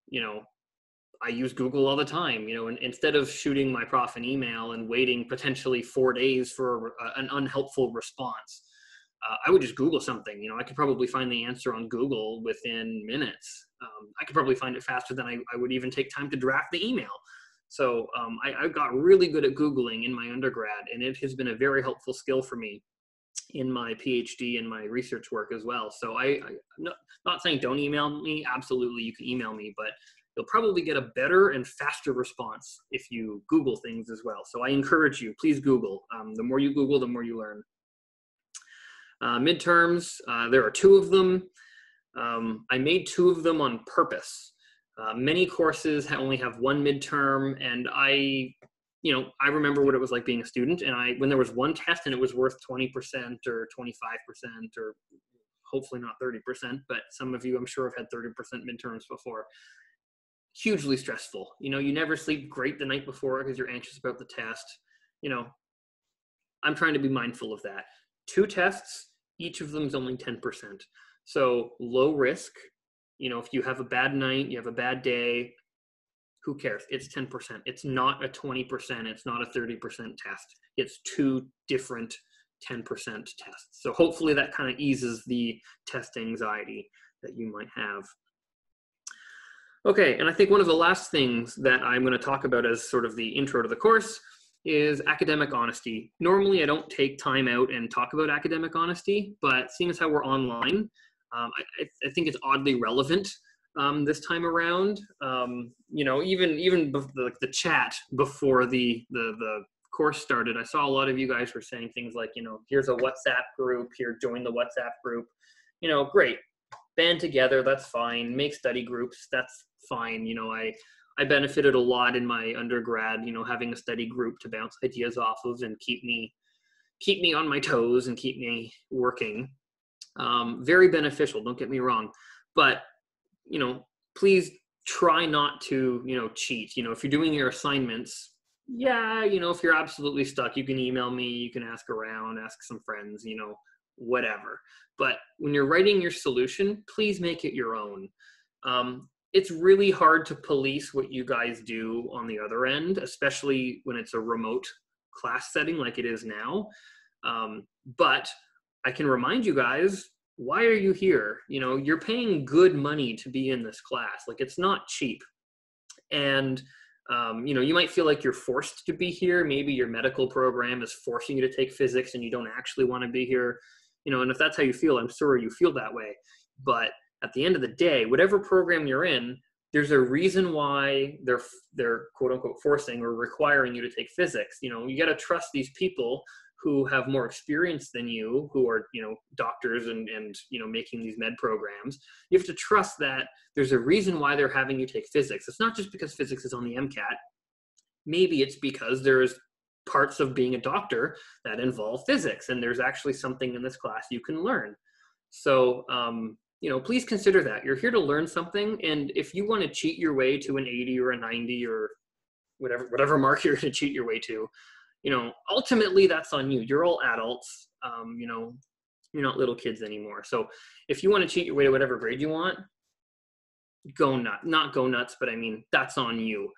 you know, I use Google all the time, you know, and instead of shooting my prof an email and waiting potentially 4 days for an unhelpful response, I would just Google something. You know, I could probably find the answer on Google within minutes. I could probably find it faster than I would even take time to draft the email. So I got really good at Googling in my undergrad, and it has been a very helpful skill for me in my PhD and my research work as well. So I'm not saying don't email me. Absolutely, you can email me, but you'll probably get a better and faster response if you Google things as well. So I encourage you, please Google. The more you Google, the more you learn. Midterms, there are 2 of them. I made 2 of them on purpose. Many courses only have 1 midterm, and I you know, I remember what it was like being a student, and when there was one test and it was worth 20% or 25% or hopefully not 30%, but some of you I'm sure have had 30% midterms before. Hugely stressful. You know, you never sleep great the night before because you're anxious about the test. You know, I'm trying to be mindful of that. 2 tests, each of them is only 10%. So low risk. You know, if you have a bad night, you have a bad day, who cares? It's 10%. It's not a 20%. It's not a 30% test. It's 2 different 10% tests. So hopefully that kind of eases the test anxiety that you might have. Okay, and I think one of the last things that I'm going to talk about as sort of the intro to the course is academic honesty. Normally I don't take time out and talk about academic honesty, but seeing as how we're online, I think it's oddly relevant this time around. You know, even the chat before the course started, I saw a lot of you guys were saying things like, you know, here's a WhatsApp group, here, join the WhatsApp group. You know, great. Band together, that's fine. Make study groups, that's fine. You know, I benefited a lot in my undergrad, you know, having a study group to bounce ideas off of and keep me on my toes and keep me working. Very beneficial, don't get me wrong. But, you know, please try not to, you know, cheat. You know, if you're doing your assignments, yeah, you know, if you're absolutely stuck, you can email me, you can ask around, ask some friends, you know, whatever. But when you're writing your solution, please make it your own. It's really hard to police what you guys do on the other end, especially when it's a remote class setting like it is now. But I can remind you guys, why are you here? You know, you're paying good money to be in this class. Like, it's not cheap. And you know, you might feel like you're forced to be here. Maybe your medical program is forcing you to take physics and you don't actually want to be here. You know, and if that's how you feel, I'm sure you feel that way. But at the end of the day, whatever program you're in, there's a reason why they're quote unquote forcing or requiring you to take physics. You know, you got to trust these people who have more experience than you, who are, you know, doctors and you know, making these med programs. You have to trust that there's a reason why they're having you take physics. It's not just because physics is on the MCAT. Maybe it's because there's parts of being a doctor that involve physics, and there's actually something in this class you can learn. So, you know, please consider that. You're here to learn something, and if you want to cheat your way to an 80 or a 90 or whatever mark you're going to cheat your way to, you know, ultimately that's on you. You're all adults. You know, you're not little kids anymore. So if you want to cheat your way to whatever grade you want, go nuts. Not go nuts, but I mean, that's on you.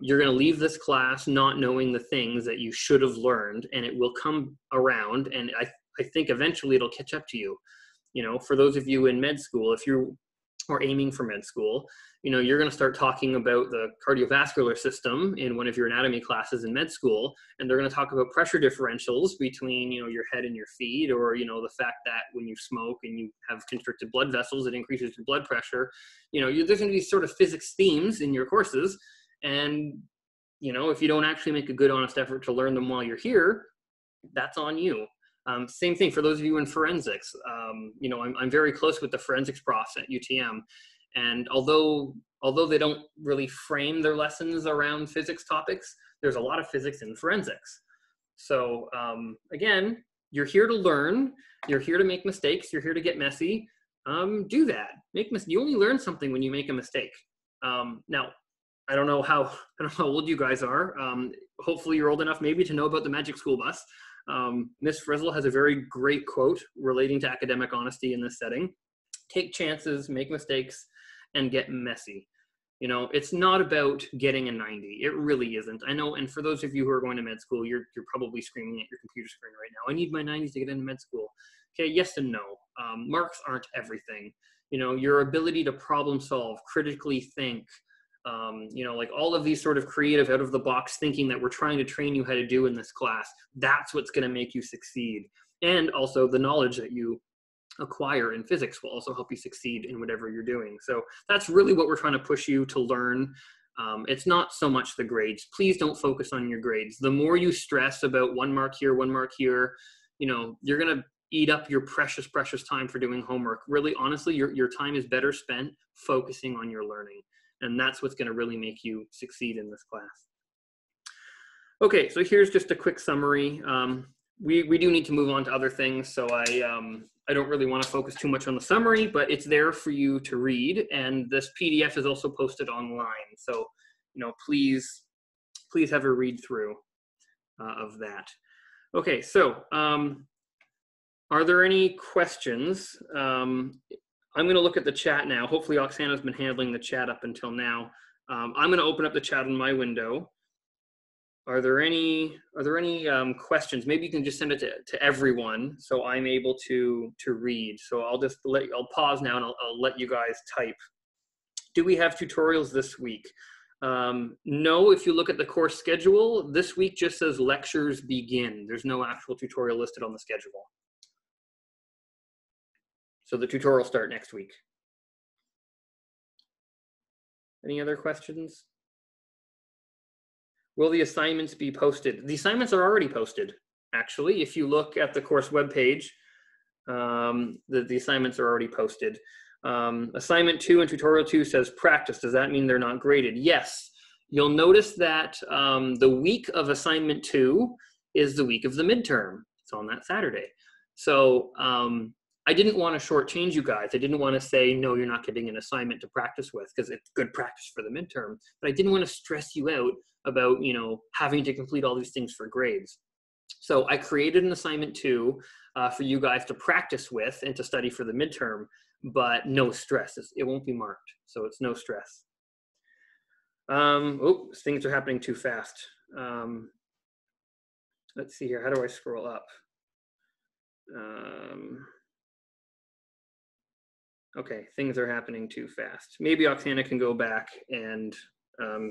You're going to leave this class not knowing the things that you should have learned, and it will come around, and I think eventually it'll catch up to you. You know, for those of you in med school, if you are aiming for med school, you know, you're going to start talking about the cardiovascular system in one of your anatomy classes in med school, and they're going to talk about pressure differentials between, you know, your head and your feet, or, you know, the fact that when you smoke and you have constricted blood vessels, it increases your blood pressure. You know, there's going to be sort of physics themes in your courses, and, you know, if you don't actually make a good, honest effort to learn them while you're here, that's on you. Same thing for those of you in forensics. You know, I'm very close with the forensics profs at UTM. And although they don't really frame their lessons around physics topics, there's a lot of physics in forensics. So again, you're here to learn. You're here to make mistakes. You're here to get messy. Do that. You only learn something when you make a mistake. Now, I don't know how old you guys are. Hopefully you're old enough maybe to know about the Magic School Bus. Miss Frizzle has a very great quote relating to academic honesty in this setting. Take chances, make mistakes, and get messy. You know, it's not about getting a 90. It really isn't. I know, and for those of you who are going to med school, you're probably screaming at your computer screen right now, I need my 90s to get into med school. Okay, yes and no. Marks aren't everything. You know, your ability to problem solve, critically think, you know, like all of these sort of creative out of the box thinking that we're trying to train you how to do in this class, that's what's going to make you succeed. And also the knowledge that you acquire in physics will also help you succeed in whatever you're doing. So that's really what we're trying to push you to learn. It's not so much the grades. Please don't focus on your grades. The more you stress about 1 mark here, 1 mark here, you know, you're going to eat up your precious, precious time for doing homework. Really, honestly, your time is better spent focusing on your learning. And that's what's going to really make you succeed in this class. Okay, so here's just a quick summary. We do need to move on to other things, so I don't really want to focus too much on the summary, but it's there for you to read, and this PDF is also posted online. So, please have a read through of that. Okay, so are there any questions? I'm going to look at the chat now. Hopefully, Oksana's been handling the chat up until now. I'm going to open up the chat on my window. Are there any questions? Maybe you can just send it to everyone so I'm able to read. So I'll pause now and I'll let you guys type. Do we have tutorials this week? No, if you look at the course schedule, this week just says lectures begin. There's no actual tutorial listed on the schedule. So the tutorial will start next week. Any other questions? Will the assignments be posted? The assignments are already posted, actually. If you look at the course webpage, the assignments are already posted. Assignment 2 and tutorial 2 says practice. Does that mean they're not graded? Yes. You'll notice that the week of assignment 2 is the week of the midterm. It's on that Saturday. So I didn't want to shortchange you guys. I didn't want to say, no, you're not getting an assignment to practice with because it's good practice for the midterm. But I didn't want to stress you out about, having to complete all these things for grades. So I created an assignment 2 for you guys to practice with and to study for the midterm, but no stress. It won't be marked, so it's no stress. Oops, things are happening too fast. Let's see here. How do I scroll up? Okay, things are happening too fast. Maybe Oksana can go back and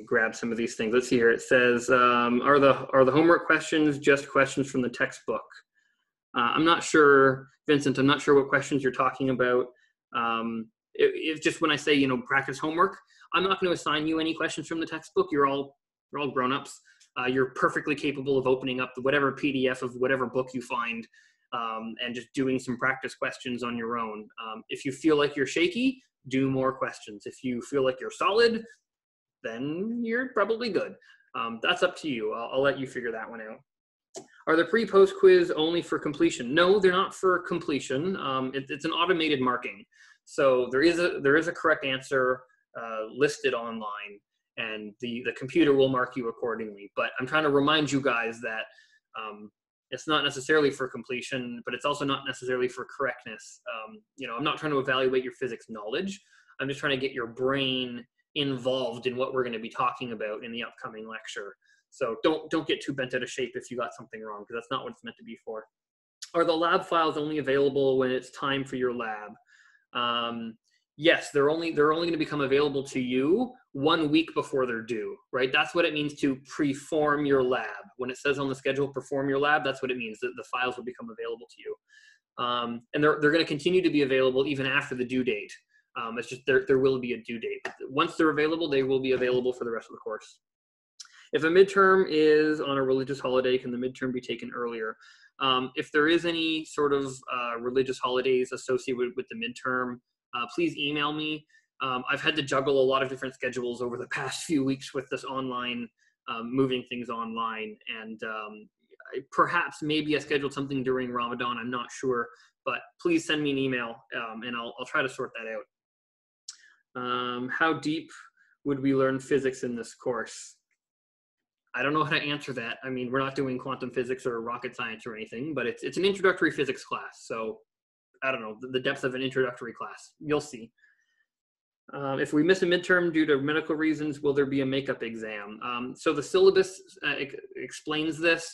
grab some of these things. Let's see here. It says, are the homework questions just questions from the textbook? I'm not sure, Vincent, I'm not sure what questions you're talking about. It's just when I say, practice homework, I'm not going to assign you any questions from the textbook. You're all grown-ups. You're perfectly capable of opening up whatever PDF of whatever book you find and just doing some practice questions on your own. If you feel like you're shaky, do more questions. If you feel like you're solid, then you're probably good. That's up to you. I'll let you figure that one out. Are the pre-post quiz only for completion? No, they're not for completion. It's an automated marking. So there is a correct answer listed online, and the computer will mark you accordingly. But I'm trying to remind you guys that it's not necessarily for completion, but it's also not necessarily for correctness. I'm not trying to evaluate your physics knowledge. I'm just trying to get your brain involved in what we're going to be talking about in the upcoming lecture. So don't get too bent out of shape if you got something wrong, because that's not what it's meant to be for. Are the lab files only available when it's time for your lab? Yes, they're only going to become available to you 1 week before they're due, right? That's what it means to perform your lab. When it says on the schedule, perform your lab, that's what it means, that the files will become available to you. And they're going to continue to be available even after the due date. It's just there will be a due date. Once they're available, they will be available for the rest of the course. If a midterm is on a religious holiday, can the midterm be taken earlier? If there is any sort of religious holidays associated with the midterm, please email me. I've had to juggle a lot of different schedules over the past few weeks with this online, moving things online. And perhaps maybe I scheduled something during Ramadan, I'm not sure. But please send me an email and I'll try to sort that out. How deep would we learn physics in this course? I don't know how to answer that. I mean, we're not doing quantum physics or rocket science or anything, but it's an introductory physics class. So I don't know, the depth of an introductory class. You'll see. If we miss a midterm due to medical reasons, will there be a makeup exam? So the syllabus explains this.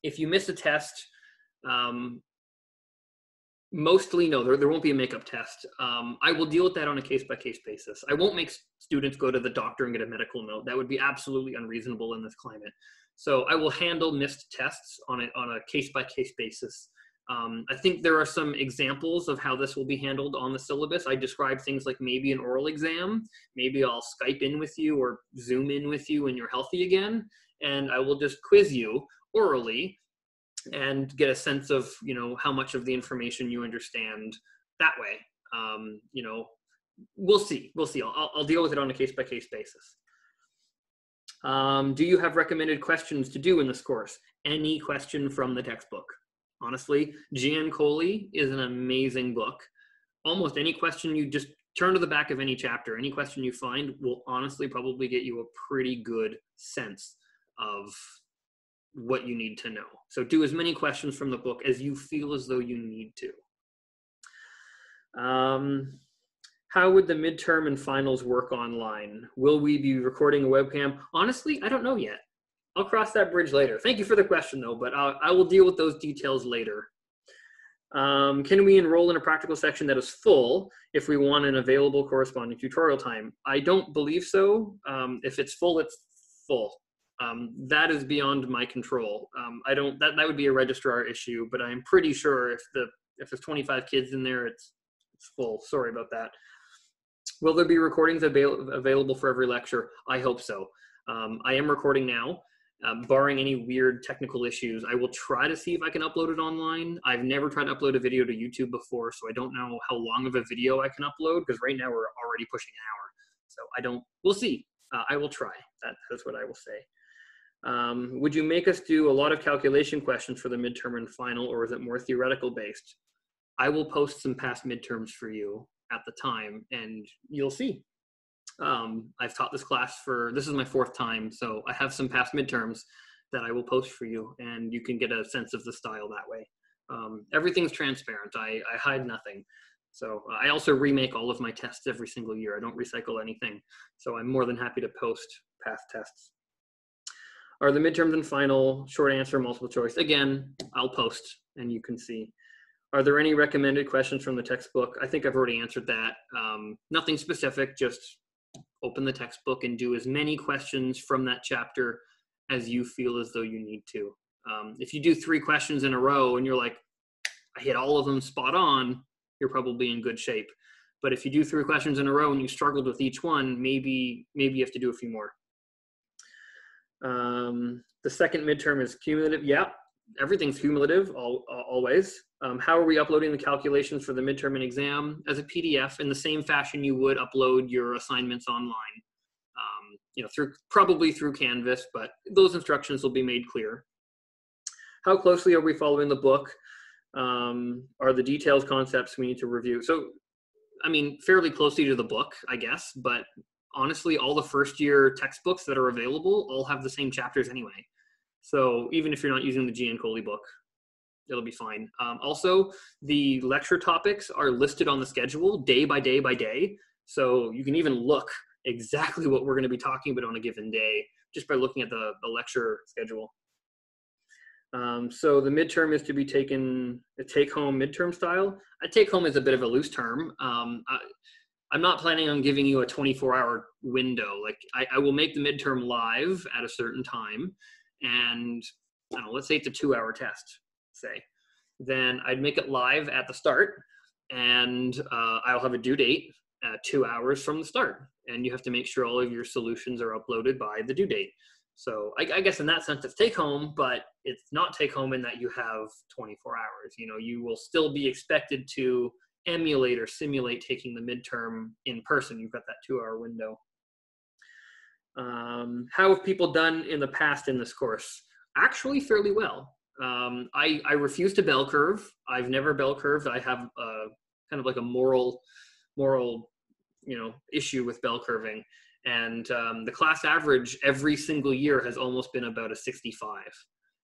If you miss a test, mostly no, there won't be a makeup test. I will deal with that on a case-by-case basis. I won't make students go to the doctor and get a medical note. That would be absolutely unreasonable in this climate. So I will handle missed tests on a case-by-case basis. I think there are some examples of how this will be handled on the syllabus. I describe things like maybe an oral exam. Maybe I'll Skype in with you or Zoom in with you when you're healthy again, and I will just quiz you orally and get a sense of, how much of the information you understand that way. We'll see. I'll deal with it on a case-by-case basis. Do you have recommended questions to do in this course? Any question from the textbook. Honestly, Giancoli is an amazing book. Almost any question you just turn to the back of any chapter, any question you find will honestly probably get you a pretty good sense of what you need to know. So do as many questions from the book as you feel as though you need to. How would the midterm and finals work online? Will we be recording a webcam? Honestly, I don't know yet. I'll cross that bridge later. Thank you for the question, though, but I will deal with those details later. Can we enroll in a practical section that is full if we want an available corresponding tutorial time? I don't believe so. If it's full, it's full. That is beyond my control. That would be a registrar issue, but I'm pretty sure if there's 25 kids in there, it's full. Sorry about that. Will there be recordings available for every lecture? I hope so. I am recording now. Barring any weird technical issues, I will try to see if I can upload it online. I've never tried to upload a video to YouTube before, so I don't know how long of a video I can upload, because right now we're already pushing an hour. So we'll see. I will try. That's what I will say. Would you make us do a lot of calculation questions for the midterm and final, or is it more theoretical based? I will post some past midterms for you at the time, and you'll see. I've taught this class this is my 4th time, so I have some past midterms that I will post for you, and you can get a sense of the style that way. Everything's transparent. I hide nothing. So I also remake all of my tests every single year. I don't recycle anything. So I'm more than happy to post past tests. Are the midterms and final short answer, multiple choice? Again, I'll post and you can see. Are there any recommended questions from the textbook? I think I've already answered that. Nothing specific, just open the textbook and do as many questions from that chapter as you feel as though you need to. If you do 3 questions in a row and you're like, I hit all of them spot on, you're probably in good shape. But if you do 3 questions in a row and you struggled with each one, maybe you have to do a few more. The second midterm is cumulative. Yeah, everything's cumulative, always. How are we uploading the calculations for the midterm and exam? As a PDF, in the same fashion you would upload your assignments online. Probably through Canvas, but those instructions will be made clear. How closely are we following the book? Are the details concepts we need to review? So, I mean, fairly closely to the book, I guess, but honestly, all the first year textbooks that are available all have the same chapters anyway. So even if you're not using the Giancoli book, it'll be fine. Also, the lecture topics are listed on the schedule day by day by day. So you can even look exactly what we're going to be talking about on a given day just by looking at the lecture schedule. So the midterm is to be taken a take-home midterm style. A take-home is a bit of a loose term. I'm not planning on giving you a 24-hour window. Like I will make the midterm live at a certain time. And I don't know, let's say it's a 2-hour test, say. Then I'd make it live at the start, and I'll have a due date 2 hours from the start. And you have to make sure all of your solutions are uploaded by the due date. So I guess in that sense it's take home, but it's not take home in that you have 24 hours. You will still be expected to emulate or simulate taking the midterm in person. You've got that 2-hour window. How have people done in the past in this course? Actually, fairly well. I refuse to bell curve. I've never bell curved. I have kind of like a moral, issue with bell curving. And the class average every single year has almost been about a 65,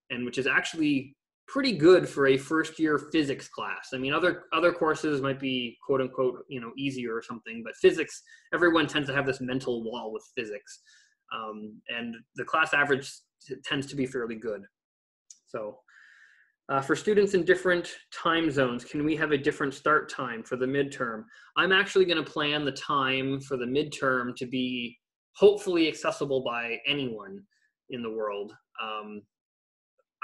and which is actually pretty good for a first-year physics class. I mean, other courses might be quote unquote, easier or something, but physics, everyone tends to have this mental wall with physics. And the class average tends to be fairly good. So for students in different time zones, can we have a different start time for the midterm? I'm actually going to plan the time for the midterm to be hopefully accessible by anyone in the world.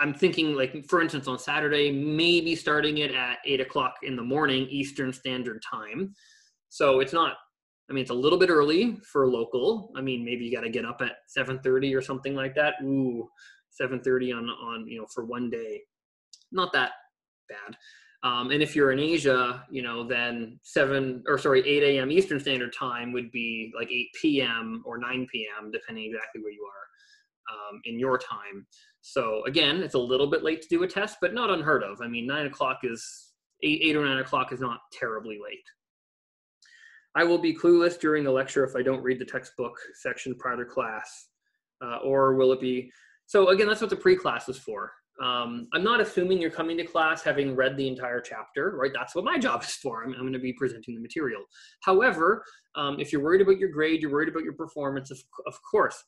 I'm thinking, like, for instance, on Saturday, maybe starting it at 8 o'clock in the morning, Eastern Standard Time. So it's not, it's a little bit early for local. Maybe you got to get up at 7:30 or something like that. Ooh, 7:30 on for one day. Not that bad. And if you're in Asia, then 8 a.m. Eastern Standard Time would be like 8 p.m. or 9 p.m., depending exactly where you are. in your time. So again, it's a little bit late to do a test, but not unheard of. I mean, 9 o'clock is, 8 or 9 o'clock is not terribly late. I will be clueless during the lecture if I don't read the textbook section prior to class. Or will it be, so again, that's what the pre-class is for. I'm not assuming you're coming to class having read the entire chapter, right? That's what my job is for. I'm going to be presenting the material. However, if you're worried about your grade, you're worried about your performance, of course,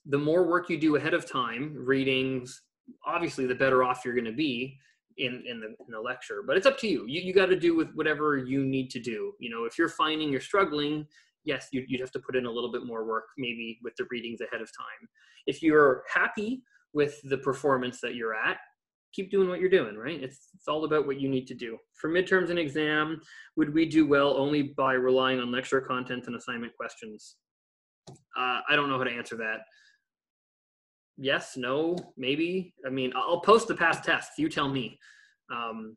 the more work you do ahead of time, readings, obviously the better off you're going to be in the lecture. But it's up to you. You got to do with whatever you need to do. You know, if you're finding you're struggling, yes, you'd have to put in a little bit more work, maybe with the readings ahead of time. If you're happy with the performance that you're at, keep doing what you're doing, right? It's all about what you need to do. For midterms and exam, would we do well only by relying on lecture content and assignment questions? I don't know how to answer that. Yes, no, maybe. I mean, I'll post the past tests. You tell me.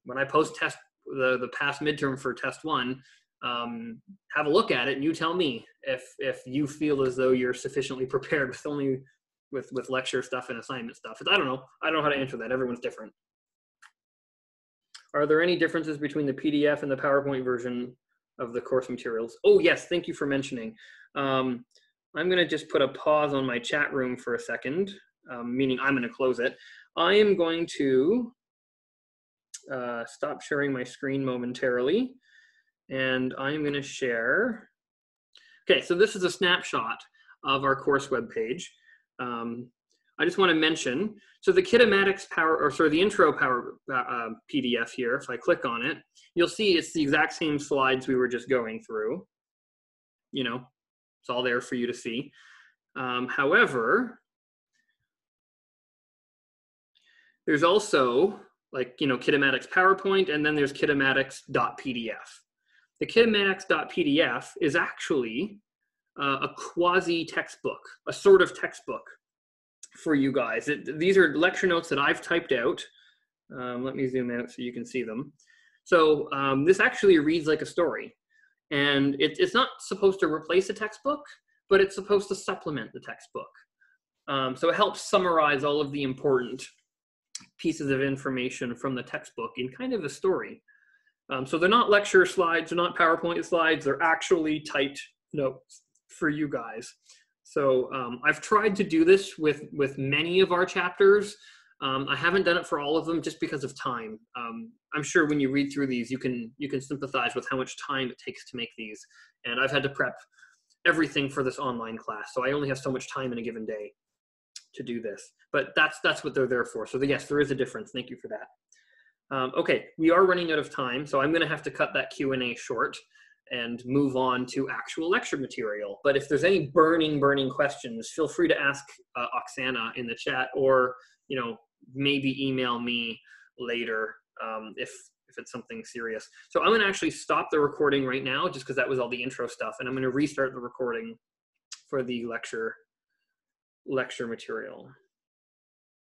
When I post the past midterm for test 1, have a look at it and you tell me if you feel as though you're sufficiently prepared with only with lecture stuff and assignment stuff. I don't know how to answer that. Everyone's different. Are there any differences between the PDF and the PowerPoint version of the course materials? Oh yes, thank you for mentioning. I'm going to just put a pause on my chat room for a second, meaning I'm going to close it. I am going to stop sharing my screen momentarily, and I'm going to share. Okay, so this is a snapshot of our course webpage. I just want to mention, so the kinematics the intro power PDF here, if I click on it, you'll see it's the exact same slides we were just going through. You know, it's all there for you to see. However, there's also, like, you know, kinematics PowerPoint, and then there's kinematics.pdf. The kinematics.pdf is actually a quasi textbook, a sort of textbook for you guys. These are lecture notes that I've typed out. Let me zoom out so you can see them. So this actually reads like a story, and it's not supposed to replace a textbook, but it's supposed to supplement the textbook. So it helps summarize all of the important pieces of information from the textbook in kind of a story. So they're not lecture slides, they're not PowerPoint slides, they're actually typed notes for you guys. So I've tried to do this with many of our chapters. I haven't done it for all of them just because of time. I'm sure when you read through these, you can sympathize with how much time it takes to make these. And I've had to prep everything for this online class, so I only have so much time in a given day to do this. But that's what they're there for. So yes, there is a difference. Thank you for that. Okay, we are running out of time, so I'm going to have to cut that Q&A short and move on to actual lecture material. But if there's any burning questions, feel free to ask Oksana in the chat, or, you know, maybe email me later if it's something serious. So I'm going to actually stop the recording right now, just because that was all the intro stuff, and I'm going to restart the recording for the lecture material.